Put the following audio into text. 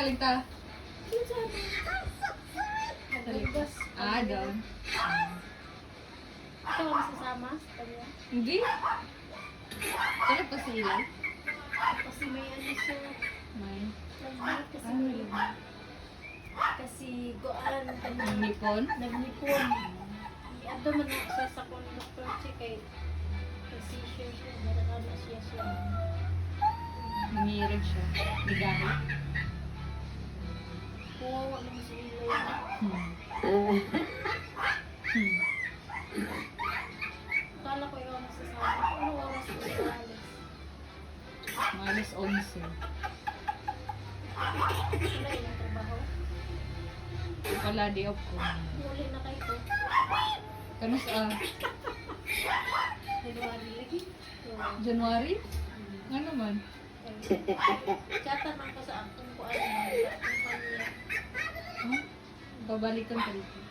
galing ta? Nagbugas. Down. Ikaw ang sasama sa kanya? Hindi. Ano pa sila? Kasi may ano siya. May. Lagnat kasi Ano may. yun? Kasi goan ka na. Nipon? Nagnipon. Ato man na siya sa conductor siya kay seizure siya. Meron na siya. Nangirig siya. Bigahe. Kawawa naman si Ilay. Akala ko ikaw nasasama. Ano oras ko sa alis? Malas 11. Wala yung trabaho. Wala, day off ko. Huli na kayo to. Kanus, January lagi. January? Nga naman. Chatan man ko sa akong kuan. Sa akong pamilya. Babalikan ka dito.